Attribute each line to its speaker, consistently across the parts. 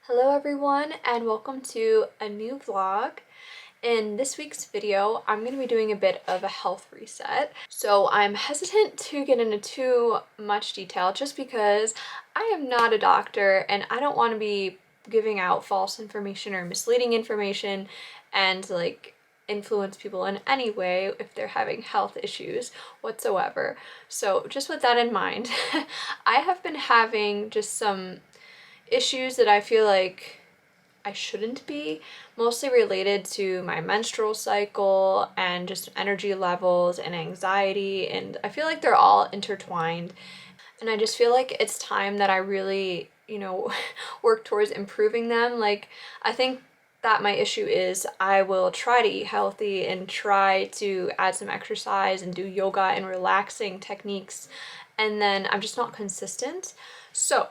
Speaker 1: Hello everyone and welcome to a new vlog. In this week's video, I'm going to be doing a bit of a health reset. So I'm hesitant to get into too much detail just because I am not a doctor and I don't want to be giving out false information or misleading information and influence people in any way if they're having health issues whatsoever. So just with that in mind, I have been having just some issues that I feel like I shouldn't be, mostly related to my menstrual cycle and just energy levels and anxiety, and I feel like they're all intertwined. And I just feel like it's time that I really, work towards improving them. Like, I think that my issue is I will try to eat healthy and try to add some exercise and do yoga and relaxing techniques, and then I'm just not consistent. So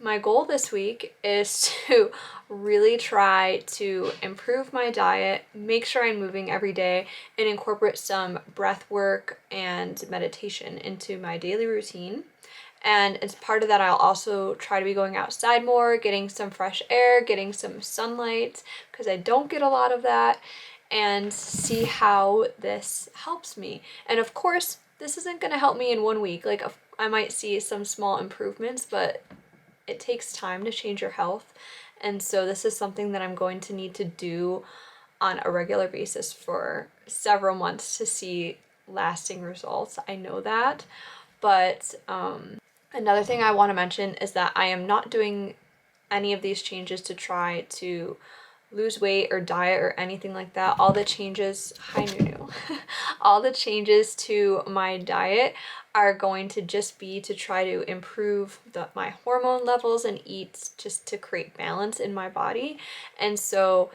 Speaker 1: my goal this week is to really try to improve my diet, make sure I'm moving every day, and incorporate some breath work and meditation into my daily routine. And as part of that, I'll also try to be going outside more, getting some fresh air, getting some sunlight, because I don't get a lot of that, and see how this helps me. And of course, this isn't going to help me in 1 week. I might see some small improvements, but it takes time to change your health. And so this is something that I'm going to need to do on a regular basis for several months to see lasting results. I know that. But another thing I want to mention is that I am not doing any of these changes to try to lose weight or diet or anything like that. All the changes, hi Nunu, all the changes to my diet are going to just be to try to improve my hormone levels and eat just to create balance in my body. And so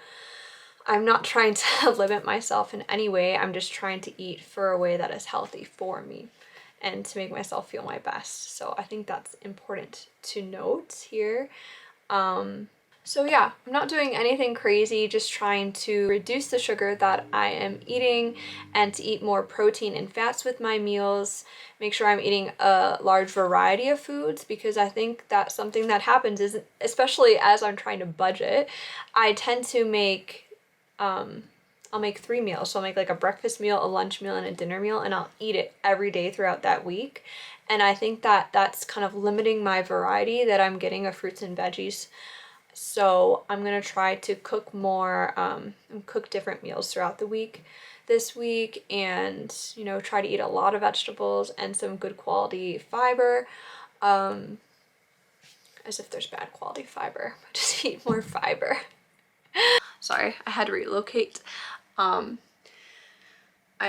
Speaker 1: I'm not trying to limit myself in any way. I'm just trying to eat for a way that is healthy for me and to make myself feel my best. So I think that's important to note here. So yeah, I'm not doing anything crazy, just trying to reduce the sugar that I am eating and to eat more protein and fats with my meals. Make sure I'm eating a large variety of foods, because I think that's something that happens is, especially as I'm trying to budget, I tend to make, I'll make 3 meals. So I'll make like a breakfast meal, a lunch meal, and a dinner meal, and I'll eat it every day throughout that week. And I think that that's kind of limiting my variety that I'm getting of fruits and veggies. So I'm gonna try to cook more, cook different meals throughout the week this week, and try to eat a lot of vegetables and some good quality fiber. As if there's bad quality fiber, but just eat more fiber. Sorry, I had to relocate. I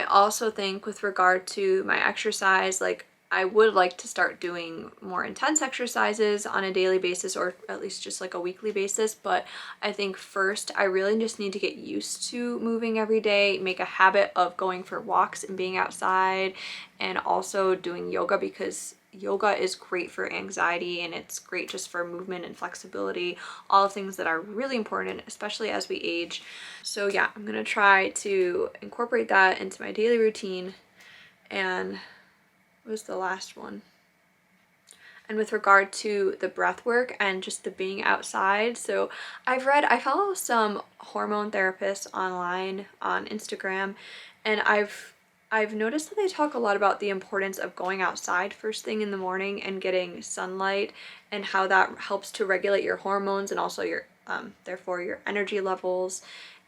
Speaker 1: also think with regard to my exercise, I would like to start doing more intense exercises on a daily basis, or at least just like a weekly basis. But I think first I really just need to get used to moving every day, make a habit of going for walks and being outside, and also doing yoga, because yoga is great for anxiety and it's great just for movement and flexibility, all of things that are really important, especially as we age. So yeah, I'm gonna try to incorporate that into my daily routine. And what was the last one? And with regard to the breath work and just the being outside, so I follow some hormone therapists online on Instagram, and I've noticed that they talk a lot about the importance of going outside first thing in the morning and getting sunlight, and how that helps to regulate your hormones and also your therefore your energy levels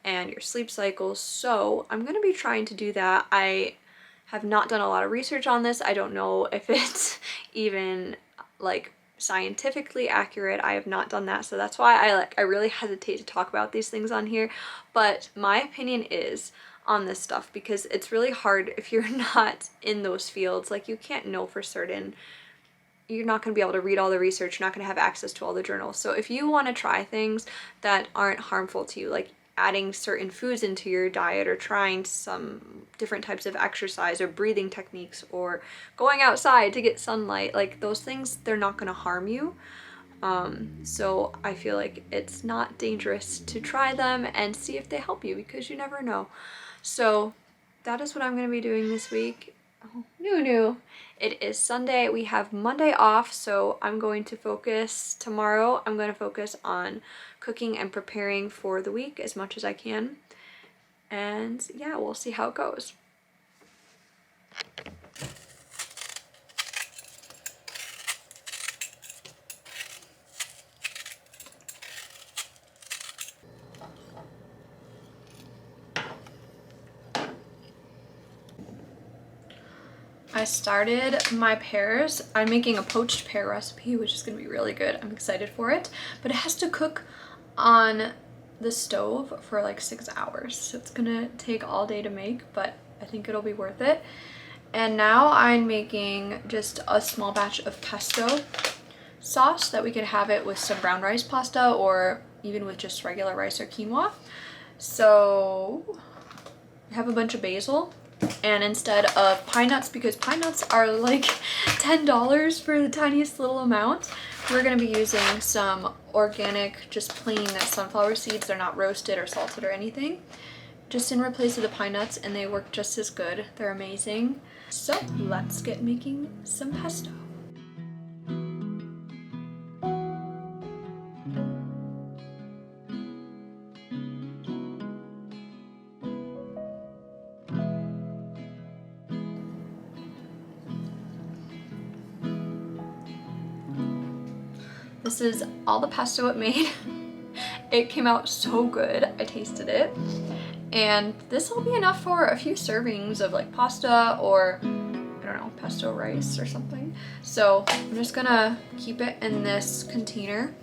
Speaker 1: and your sleep cycles. So I'm going to be trying to do that. I have not done a lot of research on this. I don't know if it's even scientifically accurate. I have not done that, so that's why I really hesitate to talk about these things on here. But my opinion is on this stuff, because it's really hard if you're not in those fields. You can't know for certain. You're not going to be able to read all the research. You're not going to have access to all the journals. So if you want to try things that aren't harmful to you, like adding certain foods into your diet, or trying some different types of exercise or breathing techniques, or going outside to get sunlight, those things, they're not going to harm you. So I feel like it's not dangerous to try them and see if they help you, because you never know. So that is what I'm going to be doing this week. Oh, new. It is Sunday. We have Monday off, so I'm going to focus tomorrow. I'm going to focus on cooking and preparing for the week as much as I can. And yeah, we'll see how it goes. I started my pears. I'm making a poached pear recipe, which is going to be really good. I'm excited for it. But it has to cook on the stove for like 6 hours. So it's going to take all day to make, but I think it'll be worth it. And now I'm making just a small batch of pesto sauce that we could have it with some brown rice pasta or even with just regular rice or quinoa. So I have a bunch of basil. And instead of pine nuts, because pine nuts are like $10 for the tiniest little amount, we're going to be using some organic, just plain sunflower seeds. They're not roasted or salted or anything. Just in replace of the pine nuts, and they work just as good. They're amazing. So let's get making some pesto. This is all the pesto it made. It came out so good. I tasted it. And this will be enough for a few servings of like pasta or, I don't know, pesto rice or something. So I'm just gonna keep it in this container,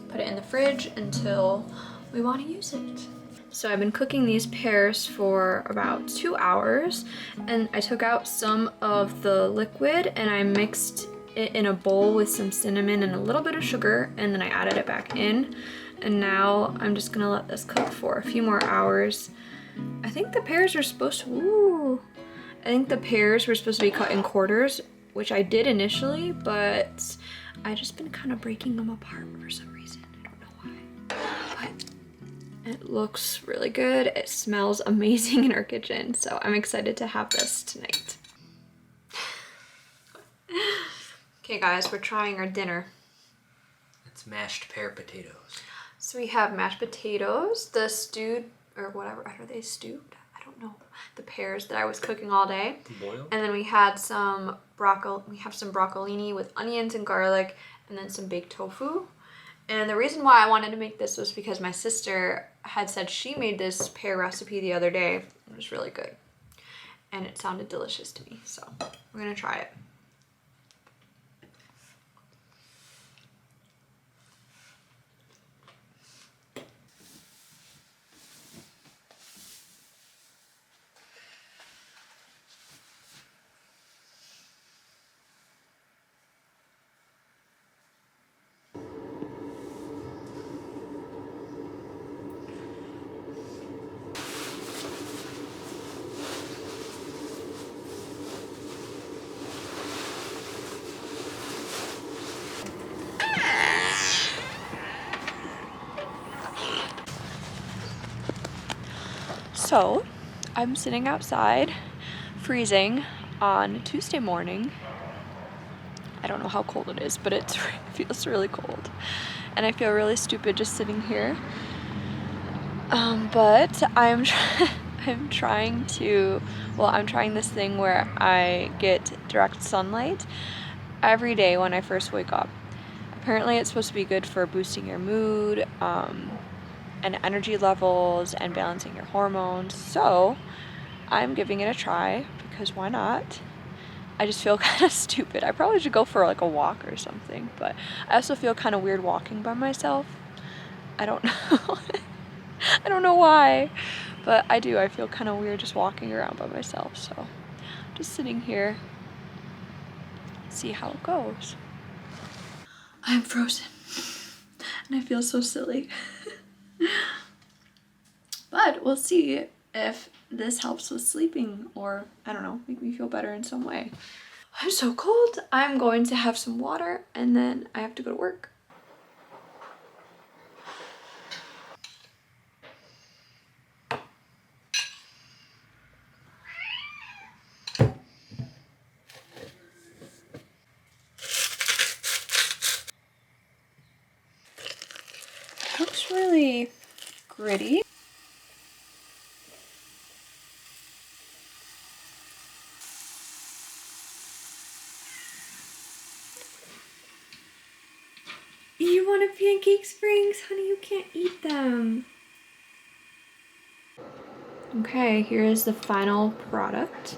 Speaker 1: put it in the fridge until we want to use it. So I've been cooking these pears for about 2 hours, and I took out some of the liquid and I mixed it in a bowl with some cinnamon and a little bit of sugar, and then I added it back in. And now I'm just gonna let this cook for a few more hours. I think the pears are supposed to, I think the pears were supposed to be cut in quarters, which I did initially, but I just been kind of breaking them apart for some reason. I don't know why. But it looks really good. It smells amazing in our kitchen, so I'm excited to have this tonight. Okay guys, we're trying our dinner.
Speaker 2: It's mashed pear potatoes.
Speaker 1: So we have mashed potatoes, the stewed, or whatever, are they stewed? I don't know. The pears that I was cooking all day.
Speaker 2: Boiled?
Speaker 1: And then we had some broccolini with onions and garlic, and then some baked tofu. And the reason why I wanted to make this was because my sister had said she made this pear recipe the other day. It was really good. And it sounded delicious to me, so we're gonna try it. So, I'm sitting outside, freezing, on Tuesday morning. I don't know how cold it is, but it feels really cold. And I feel really stupid just sitting here. But I'm trying this thing where I get direct sunlight every day when I first wake up. Apparently it's supposed to be good for boosting your mood, and energy levels and balancing your hormones. So I'm giving it a try because why not? I just feel kind of stupid. I probably should go for like a walk or something, but I also feel kind of weird walking by myself. I don't know. I don't know why, but I do. I feel kind of weird just walking around by myself. So I'm just sitting here, see how it goes. I'm frozen and I feel so silly. But we'll see if this helps with sleeping or, I don't know, make me feel better in some way. I'm so cold. I'm going to have some water and then I have to go to work. looks really gritty. You want a pancake Springs? Honey, you can't eat them. Okay, here is the final product.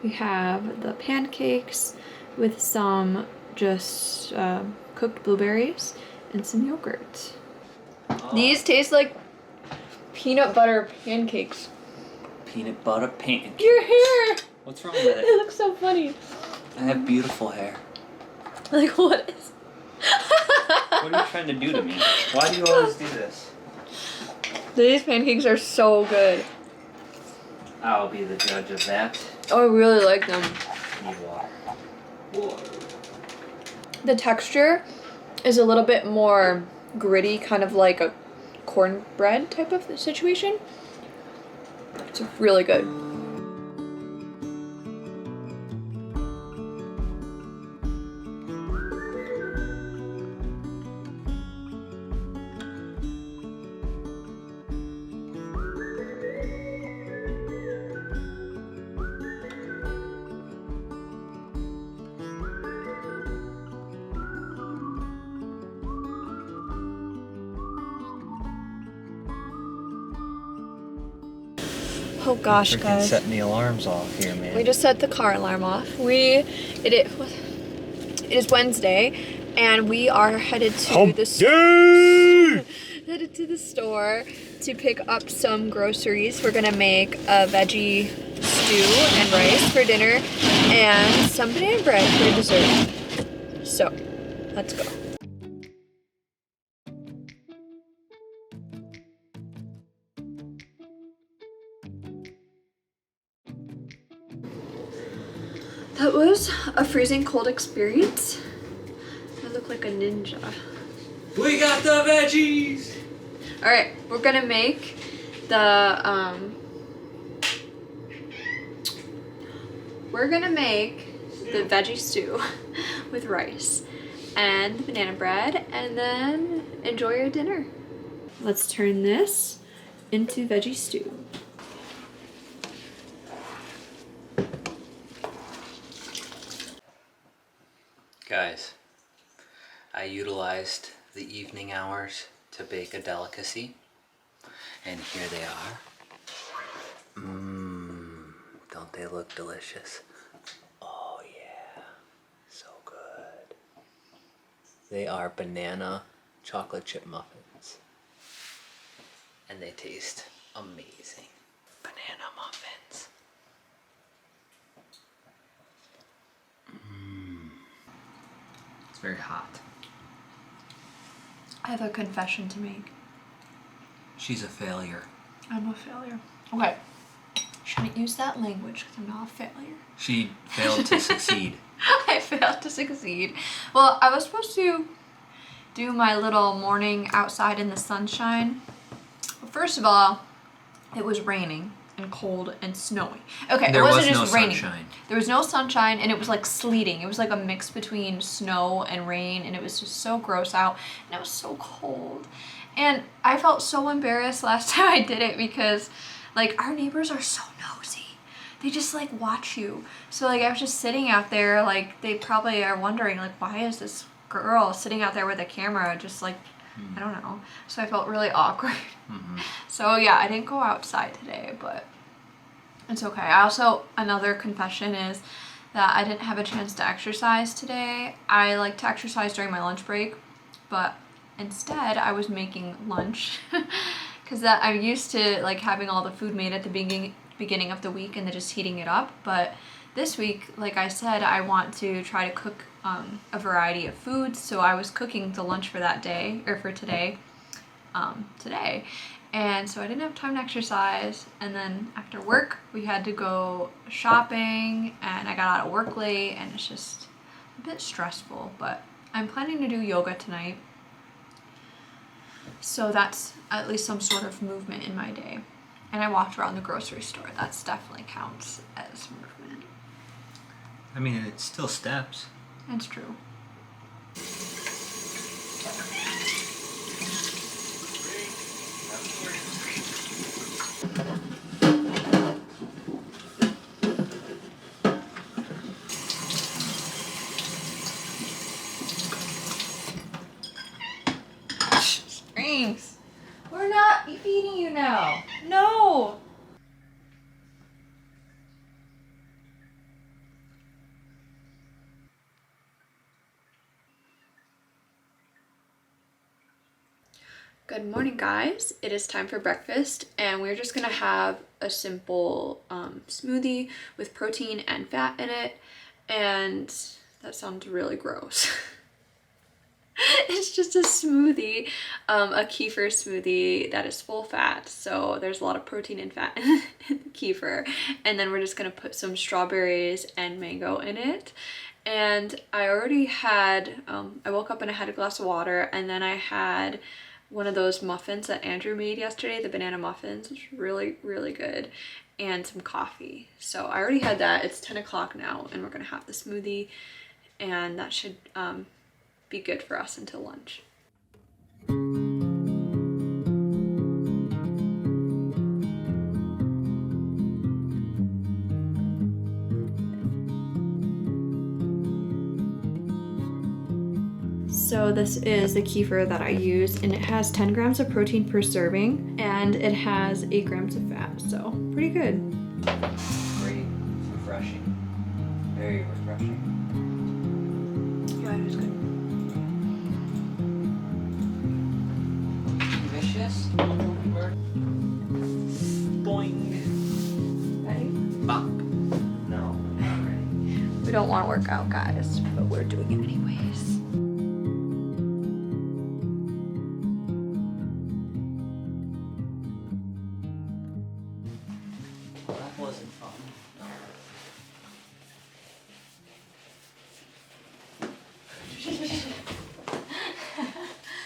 Speaker 1: We have the pancakes with some just cooked blueberries and some yogurt. These taste like peanut butter pancakes.
Speaker 2: Peanut butter pancakes.
Speaker 1: Your hair!
Speaker 2: What's wrong with
Speaker 1: It
Speaker 2: it?
Speaker 1: looks so funny.
Speaker 2: I have beautiful hair.
Speaker 1: Like, what is...
Speaker 2: What are you trying to do to me? Why do you always do this?
Speaker 1: These pancakes are so good.
Speaker 2: I'll be the judge of that.
Speaker 1: Oh, I really like them.
Speaker 2: Need water.
Speaker 1: The texture is a little bit more gritty, kind of like a cornbread type of situation. It's really good. Oh gosh, guys.
Speaker 2: Setting the alarms off here, man.
Speaker 1: We just set the car alarm off. It is Wednesday, and we are headed to headed to the store to pick up some groceries. We're gonna make a veggie stew and rice for dinner, and some banana bread for dessert. So, let's go. That was a freezing cold experience. I look like a ninja.
Speaker 2: We got the veggies!
Speaker 1: Alright, we're gonna make the, veggie stew with rice and the banana bread, and then enjoy your dinner. Let's turn this into veggie stew.
Speaker 2: Guys, I utilized the evening hours to bake a delicacy, and here they are. Don't they look delicious? Oh yeah, so good. They are banana chocolate chip muffins, and they taste amazing. Banana muffins. It's very hot.
Speaker 1: I have a confession to make.
Speaker 2: She's a failure.
Speaker 1: I'm a failure. Okay. Shouldn't use that language because I'm not a failure.
Speaker 2: She failed to succeed.
Speaker 1: I failed to succeed. Well, I was supposed to do my little morning outside in the sunshine. First of all, it was raining and cold and snowy. Okay, it wasn't just raining.
Speaker 2: Sunshine.
Speaker 1: There was no sunshine, and it was like sleeting. It was like a mix between snow and rain, and it was just so gross out, and it was so cold. And I felt so embarrassed last time I did it because, like, our neighbors are so nosy. They just, like, watch you. So, like, I was just sitting out there, like, they probably are wondering, like, why is this girl sitting out there with a camera just, like, I don't know. So I felt really awkward. So, yeah, I didn't go outside today, but it's okay. Another confession is that I didn't have a chance to exercise today. I like to exercise during my lunch break, but instead I was making lunch because I'm used to like having all the food made at the beginning of the week and then just heating it up. But this week, like I said, I want to try to cook a variety of foods. So I was cooking the lunch for that day, or for today, and so I didn't have time to exercise. And then after work, we had to go shopping, and I got out of work late, and it's just a bit stressful. But I'm planning to do yoga tonight, so that's at least some sort of movement in my day. And I walked around the grocery store. That definitely counts as movement.
Speaker 2: I mean, it's still steps.
Speaker 1: That's true. Thanks. We're not feeding you now. No. Good morning, guys. It is time for breakfast, and we're just gonna have a simple smoothie with protein and fat in it. And that sounds really gross. It's just a smoothie, a kefir smoothie that is full fat, so there's a lot of protein and fat in the kefir. And then we're just gonna put some strawberries and mango in it. And I already had, I woke up and I had a glass of water, and then I had one of those muffins that Andrew made yesterday, the banana muffins, which was really, really good, and some coffee. So I already had that. It's 10 o'clock now, and we're gonna have the smoothie, and that should be good for us until lunch. So this is the kefir that I use, and it has 10 grams of protein per serving, and it has 8 grams of fat, so pretty good.
Speaker 2: Great, refreshing, very refreshing.
Speaker 1: Yeah, it was good.
Speaker 2: Vicious. Boing.
Speaker 1: Ready?
Speaker 2: Bop. No, not ready.
Speaker 1: We don't want to work out, guys, but we're doing it anyways.
Speaker 2: That wasn't fun.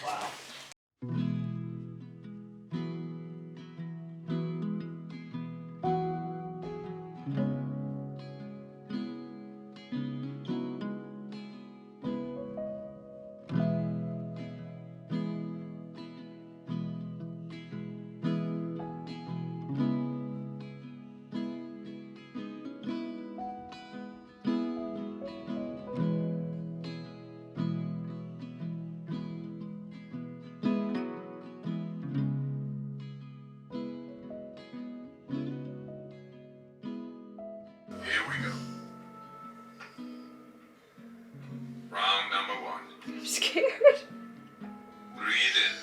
Speaker 2: Wow.
Speaker 3: Here we go. Round number 1.
Speaker 1: I'm scared.
Speaker 3: Breathe in.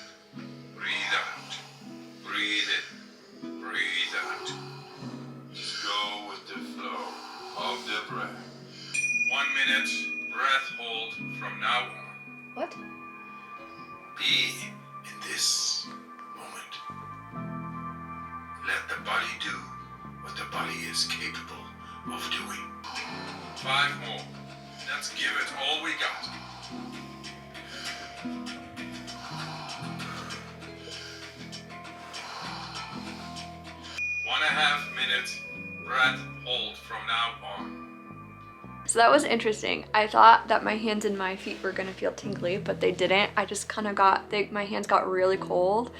Speaker 3: Breathe out. Breathe in. Breathe out. Just go with the flow of the breath. 1 minute breath hold from now on.
Speaker 1: What?
Speaker 3: Be in this moment. Let the body do what the body is capable of doing. 5 more. Let's give it all we got. 1.5 minutes breath hold from now on.
Speaker 1: So that was interesting. I thought that my hands and my feet were gonna feel tingly, but they didn't. I just kind of got, my hands got really cold,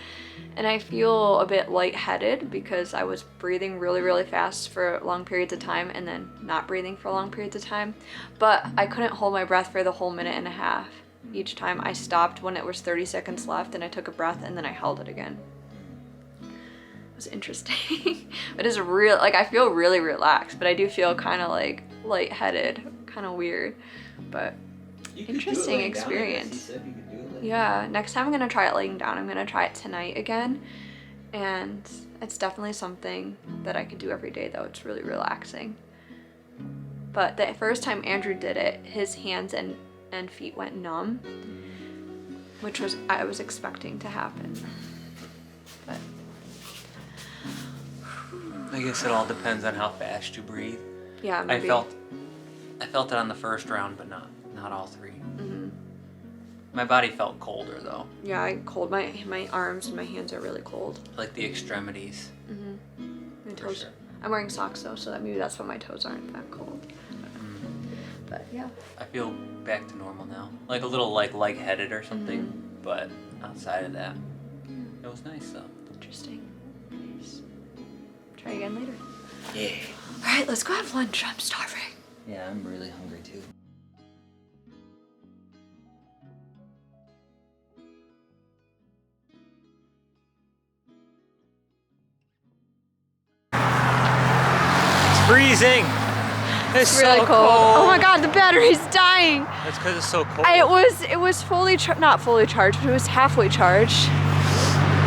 Speaker 1: and I feel a bit lightheaded because I was breathing really, really fast for long periods of time and then not breathing for long periods of time. But I couldn't hold my breath for the whole 1.5 minutes. Each time I stopped when it was 30 seconds left, and I took a breath and then I held it again. It was interesting. It is real, like I feel really relaxed, but I do feel kind of like lightheaded, kind of weird, but interesting experience. Yeah, next time I'm gonna try it laying down. I'm gonna try it tonight again, and it's definitely something that I could do every day, though. It's really relaxing. But the first time Andrew did it, his hands and feet went numb, which was I was expecting to happen. But
Speaker 2: I guess it all depends on how fast you breathe.
Speaker 1: yeah, maybe.
Speaker 2: I felt it on the first round, but not all 3.
Speaker 1: Mm-hmm.
Speaker 2: My body felt colder though.
Speaker 1: Yeah, I cold. My arms and my hands are really cold.
Speaker 2: Like the extremities.
Speaker 1: Mm-hmm. My
Speaker 2: For
Speaker 1: toes.
Speaker 2: sure.
Speaker 1: I'm wearing socks though, so that maybe that's why my toes aren't that cold. But yeah.
Speaker 2: I feel back to normal now. Like a little lightheaded or something,
Speaker 1: Mm-hmm.
Speaker 2: but outside of that, it was nice though.
Speaker 1: Interesting. Nice. Try again later.
Speaker 2: Yeah.
Speaker 1: All right, let's go have lunch. I'm starving.
Speaker 2: Yeah, I'm really hungry too. freezing. It's
Speaker 1: really
Speaker 2: so
Speaker 1: cold. Oh my god, the battery's dying.
Speaker 2: That's because it's so cold.
Speaker 1: It was fully not fully charged, but it was halfway charged.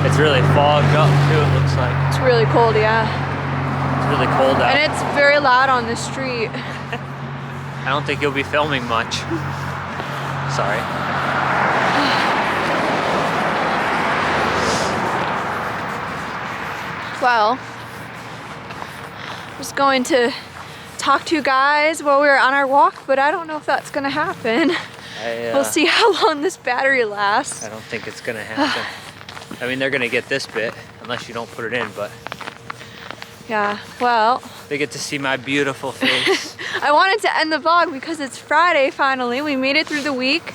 Speaker 2: It's really fogged up too, it looks like.
Speaker 1: It's really cold, yeah.
Speaker 2: It's really cold out.
Speaker 1: And it's very loud on the street.
Speaker 2: I don't think you'll be filming much. Sorry.
Speaker 1: Well, I was going to talk to you guys while we were on our walk, but I don't know if that's gonna happen. We'll see how long this battery lasts.
Speaker 2: I don't think it's gonna happen. I mean, they're gonna get this bit unless you don't put it in, but
Speaker 1: yeah, well.
Speaker 2: they get to see my beautiful face.
Speaker 1: I wanted to end the vlog because it's Friday finally. We made it through the week,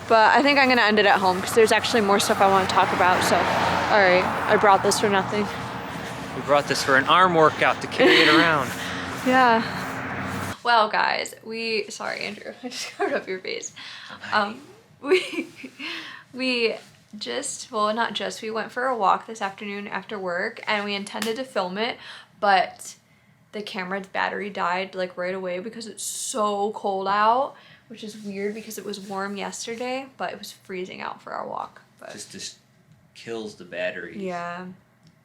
Speaker 1: but I think I'm gonna end it at home because there's actually more stuff I want to talk about, so. All right, I brought this for nothing.
Speaker 2: We brought this for an arm workout to carry it around.
Speaker 1: Yeah. Well, guys, sorry, Andrew, I just covered up your face. We just, well, not just, we went for a walk this afternoon after work and we intended to film it, but the camera's battery died like right away because it's so cold out, which is weird because it was warm yesterday, but it was freezing out for our walk. But
Speaker 2: Just kills the battery.
Speaker 1: yeah.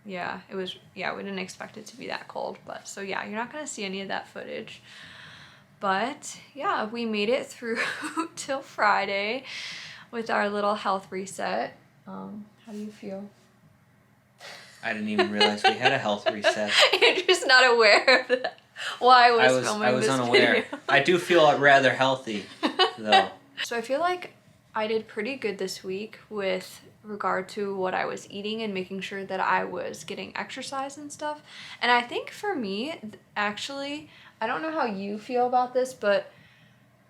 Speaker 1: Yeah, it was, yeah, we didn't expect it to be that cold, but so yeah, you're not gonna see any of that footage. But yeah, we made it through till Friday with our little health reset. How do you feel?
Speaker 2: I didn't even realize we had a health reset.
Speaker 1: Andrew's not aware of that. Why I was filming this
Speaker 2: unaware.
Speaker 1: video.
Speaker 2: I do feel rather healthy, though.
Speaker 1: So I feel like I did pretty good this week with regard to what I was eating and making sure that I was getting exercise and stuff. And I think for me, actually, I don't know how you feel about this, but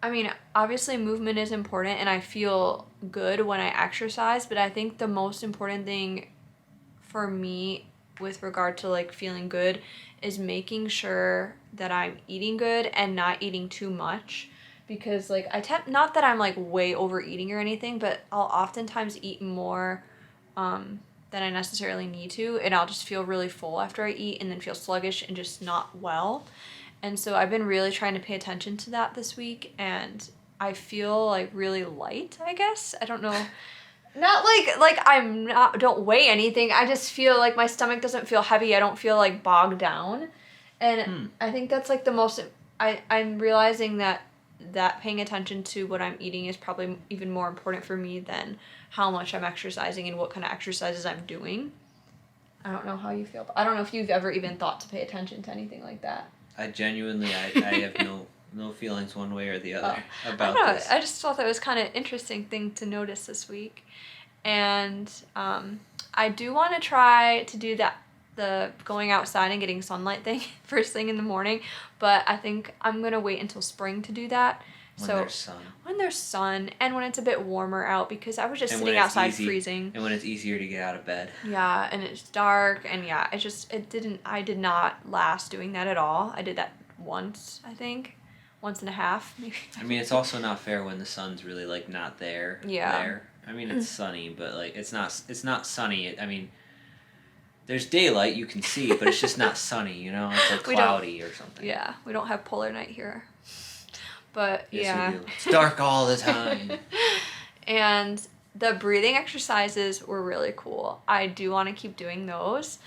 Speaker 1: I mean, obviously movement is important and I feel good when I exercise, but I think the most important thing for me with regard to like feeling good is making sure that I'm eating good and not eating too much. Because like not that I'm like way overeating or anything, but I'll oftentimes eat more than I necessarily need to, and I'll just feel really full after I eat and then feel sluggish and just not well. And so I've been really trying to pay attention to that this week, and I feel like really light, I guess. I don't know. Not like don't weigh anything. I just feel like my stomach doesn't feel heavy. I don't feel like bogged down. And I think that's like the most, I'm realizing that paying attention to what I'm eating is probably even more important for me than how much I'm exercising and what kind of exercises I'm doing. I don't know how you feel. I don't know if you've ever even thought to pay attention to anything like that.
Speaker 2: I genuinely, I have no feelings one way or the other about this.
Speaker 1: I just thought that was kind of interesting thing to notice this week. And I do want to try to do the going outside and getting sunlight thing first thing in the morning, but I think I'm gonna wait until spring to do that. When there's sun and when it's a bit warmer out, because I was just sitting outside freezing.
Speaker 2: And when it's easier to get out of bed.
Speaker 1: Yeah, and it's dark, and yeah, I did not last doing that at all. I did that once, I think. Once and a half, maybe.
Speaker 2: I mean, it's also not fair when the sun's really like not there.
Speaker 1: Yeah.
Speaker 2: There. I mean, it's sunny, but like it's not sunny. I mean, there's daylight you can see, but it's just not sunny, you know? It's like cloudy or something.
Speaker 1: Yeah, we don't have polar night here. But
Speaker 2: yes,
Speaker 1: yeah.
Speaker 2: we do. It's dark all the time.
Speaker 1: And the breathing exercises were really cool. I do want to keep doing those.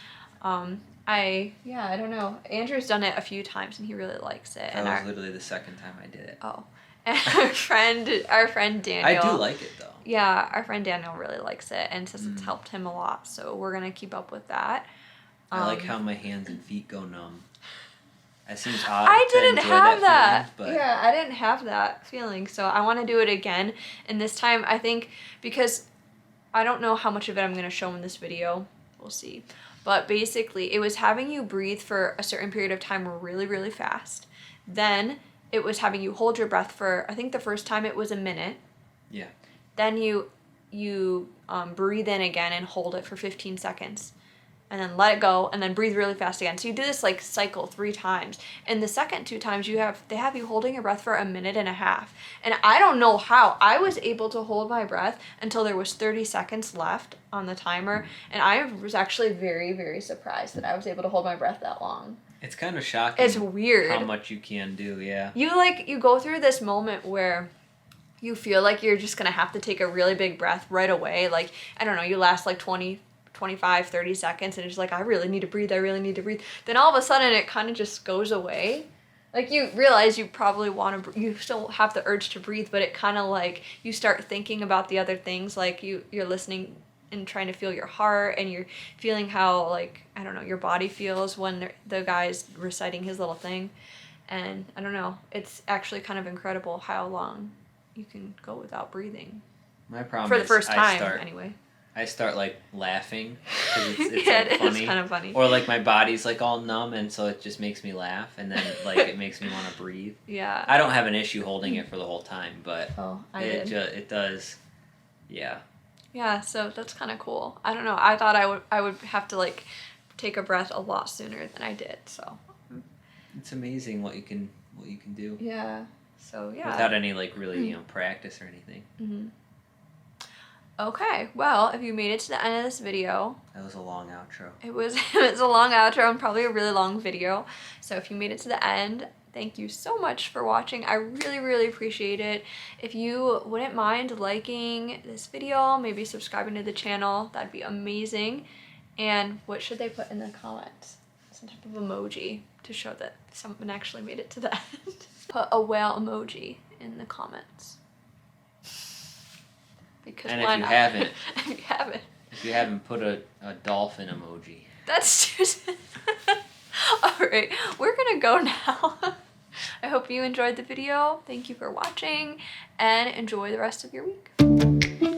Speaker 1: I don't know. Andrew's done it a few times and he really likes it.
Speaker 2: That was literally the second time I did it.
Speaker 1: Oh. And our friend Daniel.
Speaker 2: I do like it though.
Speaker 1: Yeah, our friend Daniel really likes it and says it's helped him a lot. So we're going to keep up with that.
Speaker 2: I like how my hands and feet go numb. It seems odd.
Speaker 1: I didn't have that.
Speaker 2: Feeling,
Speaker 1: yeah, I didn't have that feeling. So I want to do it again. And this time, I think, because I don't know how much of it I'm going to show in this video. We'll see. But basically, it was having you breathe for a certain period of time really, really fast. Then it was having you hold your breath for, I think the first time it was a minute.
Speaker 2: Yeah.
Speaker 1: Then you breathe in again and hold it for 15 seconds. And then let it go, and then breathe really fast again. So you do this like cycle 3 times. And the second 2 times they have you holding your breath for a minute and a half. And I don't know how. I was able to hold my breath until there was 30 seconds left on the timer. And I was actually very, very surprised that I was able to hold my breath that long.
Speaker 2: It's kind of shocking.
Speaker 1: It's weird.
Speaker 2: How much you can do, yeah.
Speaker 1: You go through this moment where you feel like you're just gonna have to take a really big breath right away. Like, I don't know, you last like 20, 25, 30 seconds and it's like, I really need to breathe, I really need to breathe. Then all of a sudden it kind of just goes away. Like, you realize you probably want to, you still have the urge to breathe, but it kind of like, you start thinking about the other things, like you're listening and trying to feel your heart, and you're feeling how, like, I don't know, your body feels when the guy's reciting his little thing. And I don't know, it's actually kind of incredible how long you can go without breathing.
Speaker 2: My problem
Speaker 1: For the
Speaker 2: is
Speaker 1: first time, anyway.
Speaker 2: I start like laughing because it's
Speaker 1: Yeah,
Speaker 2: like
Speaker 1: it
Speaker 2: funny.
Speaker 1: is kind of funny.
Speaker 2: Or like my body's like all numb, and so it just makes me laugh, and then like it makes me want to breathe.
Speaker 1: Yeah.
Speaker 2: I don't have an issue holding it for the whole time, but
Speaker 1: it
Speaker 2: does. Yeah.
Speaker 1: Yeah, so that's kind of cool. I don't know. I thought I would have to like take a breath a lot sooner than I did. So
Speaker 2: It's amazing what you can do.
Speaker 1: yeah. So yeah.
Speaker 2: Without any like really practice or anything.
Speaker 1: Mm-hmm. Okay, well, if you made it to the end of this video,
Speaker 2: That was a long outro.
Speaker 1: it was a long outro and probably a really long video. So if you made it to the end, thank you so much for watching. I really, really appreciate it. If you wouldn't mind liking this video, maybe subscribing to the channel, that'd be amazing. And what should they put in the comments? Some type of emoji to show that someone actually made it to the end. Put a whale emoji in the comments. Because
Speaker 2: And
Speaker 1: why
Speaker 2: if you
Speaker 1: not?
Speaker 2: haven't,
Speaker 1: if you haven't,
Speaker 2: put a dolphin emoji.
Speaker 1: that's just all right, we're gonna go now. I hope you enjoyed the video. Thank you for watching and enjoy the rest of your week.